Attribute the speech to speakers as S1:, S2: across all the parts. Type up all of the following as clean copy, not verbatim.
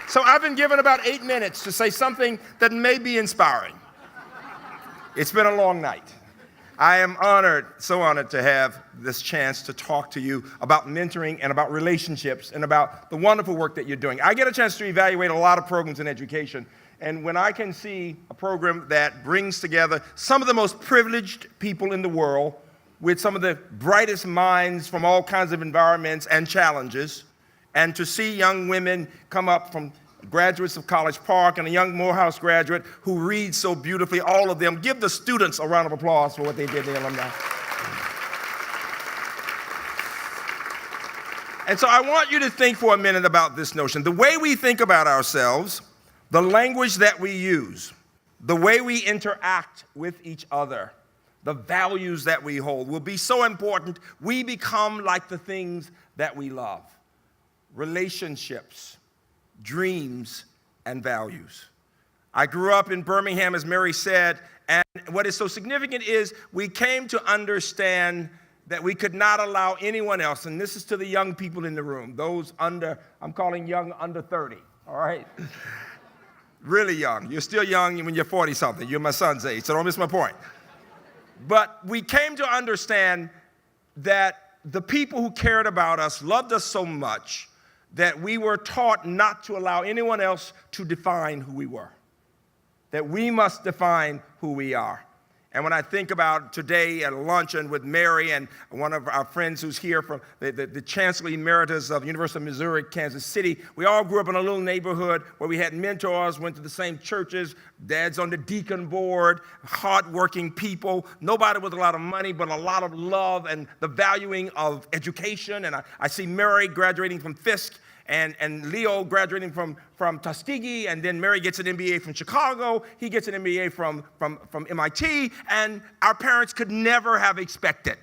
S1: So I've been given about 8 minutes to say something that may be inspiring. It's been a long night. I am honored, so honored to have this chance to talk to you about mentoring and about relationships and about the wonderful work that you're doing. I get a chance to evaluate a lot of programs in education, and when I can see a program that brings together some of the most privileged people in the world with some of the brightest minds from all kinds of environments and challenges, and to see young women come up from graduates of College Park and a young Morehouse graduate who reads so beautifully, all of them. Give the students a round of applause for what they did, the alumni. And so I want you to think for a minute about this notion. The way we think about ourselves, the language that we use, the way we interact with each other, the values that we hold will be so important. We become like the things that we love. Relationships, dreams, and values. I grew up in Birmingham, as Mary said, and what is so significant is we came to understand that we could not allow anyone else, and this is to the young people in the room, those under, I'm calling young under 30, all right? Really young. You're still young when you're 40-something. You're my son's age, so don't miss my point. But we came to understand that the people who cared about us loved us so much that we were taught not to allow anyone else to define who we were, that we must define who we are. And when I think about today at a luncheon with Mary and one of our friends who's here from the Chancellor Emeritus of University of Missouri, Kansas City, we all grew up in a little neighborhood where we had mentors, went to the same churches, dad's on the deacon board, hardworking people, nobody with a lot of money, but a lot of love and the valuing of education. And I see Mary graduating from Fisk, and Leo graduating from Tuskegee, and then Mary gets an MBA from Chicago, he gets an MBA from MIT, and our parents could never have expected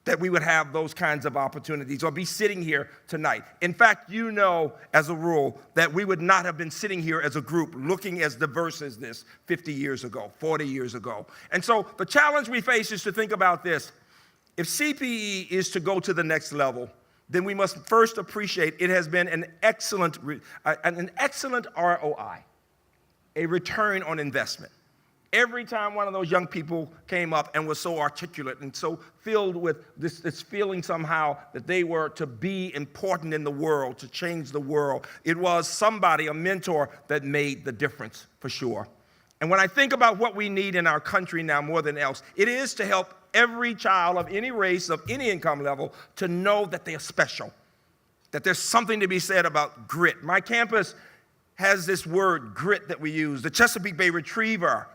S1: that we would have those kinds of opportunities or be sitting here tonight. In fact, you know, as a rule, that we would not have been sitting here as a group looking as diverse as this 50 years ago, 40 years ago. And so the challenge we face is to think about this. If CPE is to go to the next level, then we must first appreciate it has been an excellent ROI, a return on investment. Every time one of those young people came up and was so articulate and so filled with this feeling somehow that they were to be important in the world, to change the world, it was somebody, a mentor, that made the difference for sure. And when I think about what we need in our country now more than else, it is to help every child of any race, of any income level, to know that they are special, that there's something to be said about grit. My campus has this word, grit, that we use. The Chesapeake Bay Retriever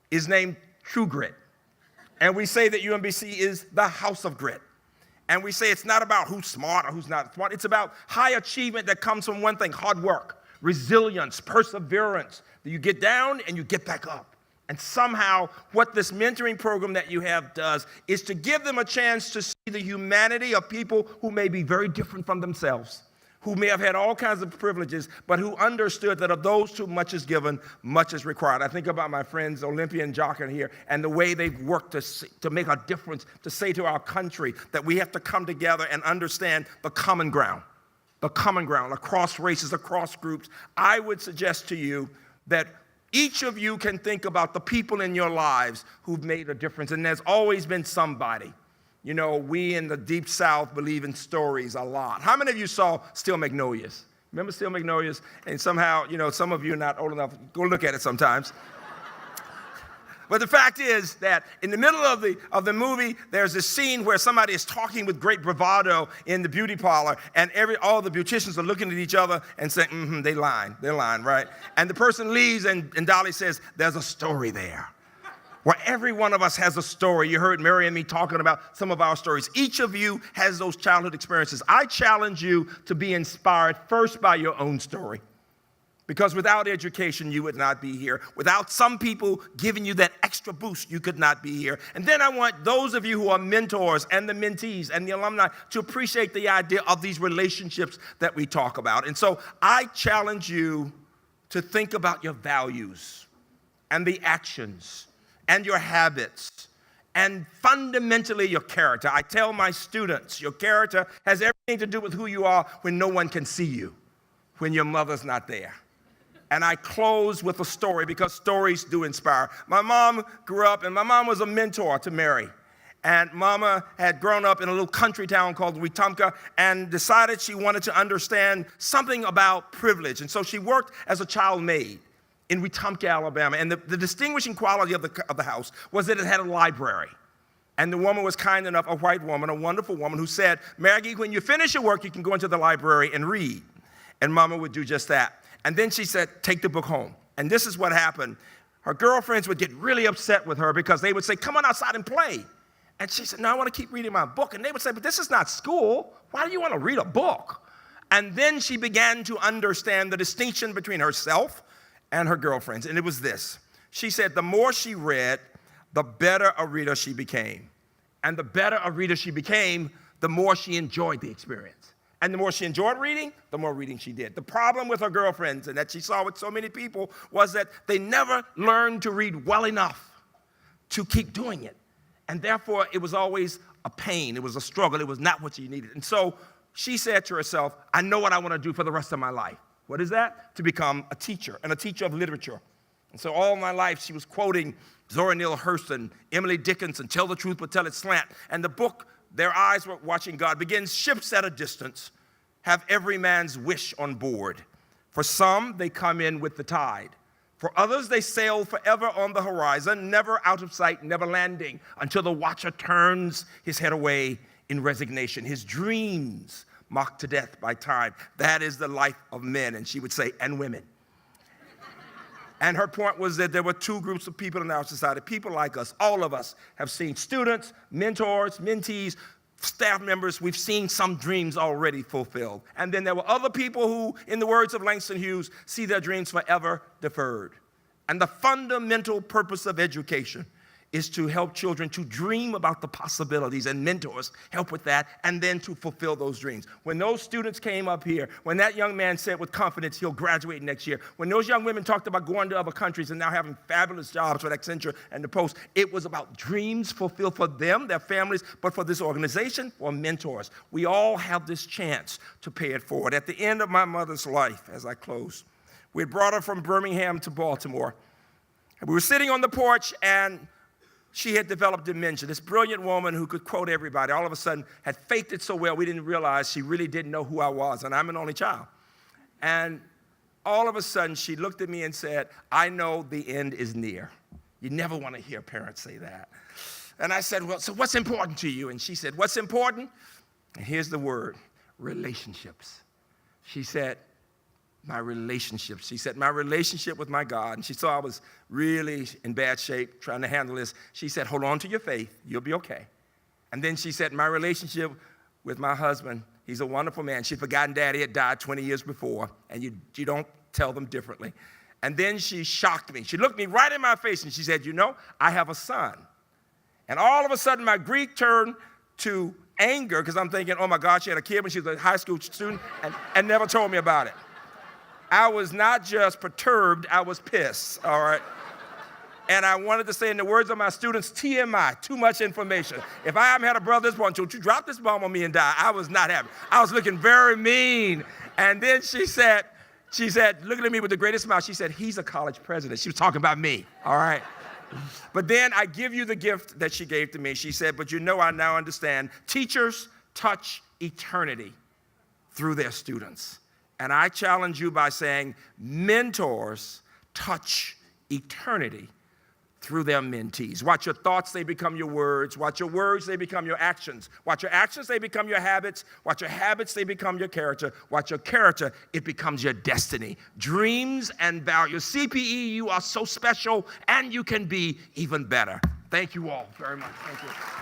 S1: is named True Grit. And we say that UMBC is the house of grit. And we say it's not about who's smart or who's not smart. It's about high achievement that comes from one thing, hard work, resilience, perseverance, that you get down and you get back up. And somehow what this mentoring program that you have does is to give them a chance to see the humanity of people who may be very different from themselves, who may have had all kinds of privileges, but who understood that of those too much is given, much is required. I think about my friends, Olympia and Jock here, and the way they've worked to make a difference, to say to our country that we have to come together and understand the common ground across races, across groups. I would suggest to you that each of you can think about the people in your lives who've made a difference, and there's always been somebody. You know, we in the Deep South believe in stories a lot. How many of you saw Steel Magnolias? Remember Steel Magnolias? And somehow, you know, some of you are not old enough. Go look at it sometimes. But the fact is that in the middle of the movie, there's this scene where somebody is talking with great bravado in the beauty parlor, and all the beauticians are looking at each other and saying, they're lying, right? And the person leaves, and Dolly says, there's a story there. Where every one of us has a story. You heard Mary and me talking about some of our stories. Each of you has those childhood experiences. I challenge you to be inspired first by your own story. Because without education, you would not be here. Without some people giving you that extra boost, you could not be here. And then I want those of you who are mentors and the mentees and the alumni to appreciate the idea of these relationships that we talk about. And so I challenge you to think about your values and the actions and your habits and fundamentally your character. I tell my students, your character has everything to do with who you are when no one can see you. when your mother's not there. And I close with a story because stories do inspire. My mom grew up, and my mom was a mentor to Mary. And Mama had grown up in a little country town called Wetumpka and decided she wanted to understand something about privilege. And so she worked as a child maid in Wetumpka, Alabama. And the distinguishing quality of the house was that it had a library. And the woman was kind enough, a white woman, a wonderful woman, who said, Maggie, when you finish your work, you can go into the library and read. And Mama would do just that. And then she said, take the book home. And this is what happened. Her girlfriends would get really upset with her because they would say, come on outside and play. And she said, no, I want to keep reading my book. And they would say, but this is not school. Why do you want to read a book? And then she began to understand the distinction between herself and her girlfriends. And it was this. She said, the more she read, the better a reader she became. And the better a reader she became, the more she enjoyed the experience. And the more she enjoyed reading, the more reading she did. The problem with her girlfriends, and that she saw with so many people, was that they never learned to read well enough to keep doing it. And therefore, it was always a pain. It was a struggle. It was not what she needed. And so she said to herself, I know what I want to do for the rest of my life. What is that? To become a teacher, and a teacher of literature. And so all my life, she was quoting Zora Neale Hurston, Emily Dickinson, Tell the Truth But Tell It Slant. And the book, Their Eyes Were Watching God, begins, ships at a distance have every man's wish on board. For some, they come in with the tide. For others, they sail forever on the horizon, never out of sight, never landing, until the watcher turns his head away in resignation. His dreams mocked to death by time. That is the life of men. And she would say, and women. And her point was that there were two groups of people in our society. People like us, all of us, have seen students, mentors, mentees, staff members. We've seen some dreams already fulfilled. And then there were other people who, in the words of Langston Hughes, see their dreams forever deferred. And the fundamental purpose of education is to help children to dream about the possibilities, and mentors help with that, and then to fulfill those dreams. When those students came up here, when that young man said with confidence he'll graduate next year, when those young women talked about going to other countries and now having fabulous jobs with Accenture and the Post, it was about dreams fulfilled for them, their families, but for this organization, or mentors. We all have this chance to pay it forward. At the end of my mother's life, as I close, we had brought her from Birmingham to Baltimore. And we were sitting on the porch, and she had developed dementia. This brilliant woman who could quote everybody, all of a sudden had faked it so well we didn't realize she really didn't know who I was, and I'm an only child. And all of a sudden she looked at me and said, I know the end is near. You never want to hear parents say that. And I said, well, so what's important to you? And she said, what's important? And here's the word, relationships. She said, my relationships. She said, my relationship with my God. And she saw I was really in bad shape, trying to handle this. She said, hold on to your faith. You'll be okay. And then she said, my relationship with my husband, he's a wonderful man. She'd forgotten Daddy had died 20 years before, and you don't tell them differently. And then she shocked me. She looked me right in my face, and she said, you know, I have a son. And all of a sudden, my grief turned to anger, because I'm thinking, oh my God, she had a kid when she was a high school student and never told me about it. I was not just perturbed, I was pissed, all right? And I wanted to say, in the words of my students, TMI, too much information. If I haven't had a brother this one, don't you drop this bomb on me and die. I was not happy. I was looking very mean. And then she said, looking at me with the greatest smile, she said, he's a college president. She was talking about me, all right? But then I give you the gift that she gave to me. She said, but you know, I now understand. Teachers touch eternity through their students. And I challenge you by saying, mentors touch eternity through their mentees. Watch your thoughts, they become your words. Watch your words, they become your actions. Watch your actions, they become your habits. Watch your habits, they become your character. Watch your character, it becomes your destiny. Dreams and values. CPE, you are so special, and you can be even better. Thank you all very much. Thank you.